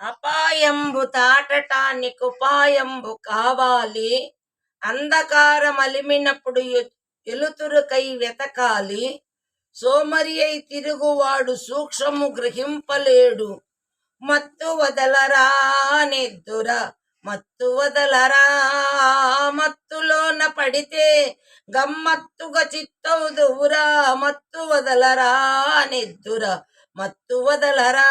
అపాయంబు తాటటానికుపాయంబు కావాలి. అంధకారమలిమినప్పుడు ఎలుతురుకై వెతకాలి. సోమరి అయి తిరుగువాడు సూక్ష్మము గ్రహింపలేడు. మత్తు వదలరా నిద్దుర మత్తు వదలరా. మత్తులోన పడితే గమ్మత్తుగా చిత్తవుదువురా. మత్తు వదలరా నిద్దుర మత్తు వదలరా.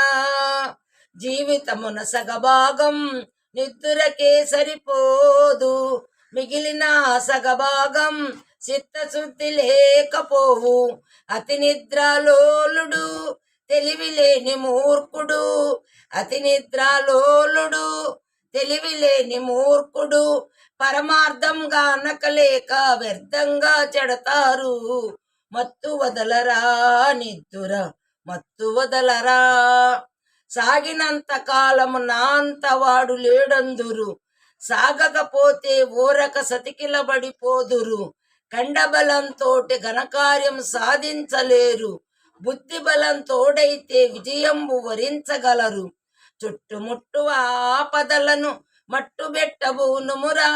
జీవితమున సగభాగం నిద్దురకే సరిపోదు. మిగిలిన సగభాగం చిత్తశుద్ధి లేకపోవు. అతి నిద్రాలోలుడు తెలివిలేని మూర్ఖుడు. అతి నిద్రాలోలుడు తెలివిలేని మూర్ఖుడు. పరమార్థంగా అనకలేక వ్యర్థంగా చెడతారు. మత్తు వదలరా నిద్దుర మత్తు వదలరా. సాగినంత కాలము నా అంతవాడు లేడందురు. సాగకపోతే ఓరక సతికిలబడిపోదురు. కండబలంతోటి ఘనకార్యం సాధించలేరు. బుద్ధి బలం తోడైతే విజయంబు వరించగలరు. చుట్టుముట్టు ఆపదలను మట్టుబెట్టబూనుమురా.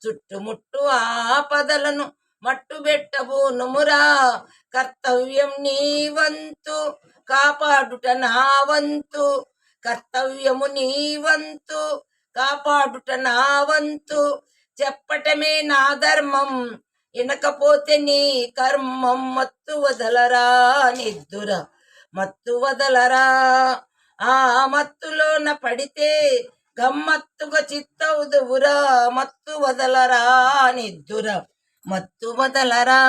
చుట్టుముట్టు ఆపదలను మట్టుబెట్టబూనుమురా. కర్తవ్యం నీ వంతు కాపాడుట నా వంతు. కర్తవ్యము నీ వంతు కాపాడుట నా వంతు. చెప్పటమే నా ధర్మం వినకపోతే నీ కర్మం. మత్తు వదలరా నిద్దుర మత్తు వదలరా. ఆ మత్తులోన పడితే గమ్మత్తుగా చిత్తవుదువురా. మత్తు వదలరా నిద్దుర మత్తు వదలరా.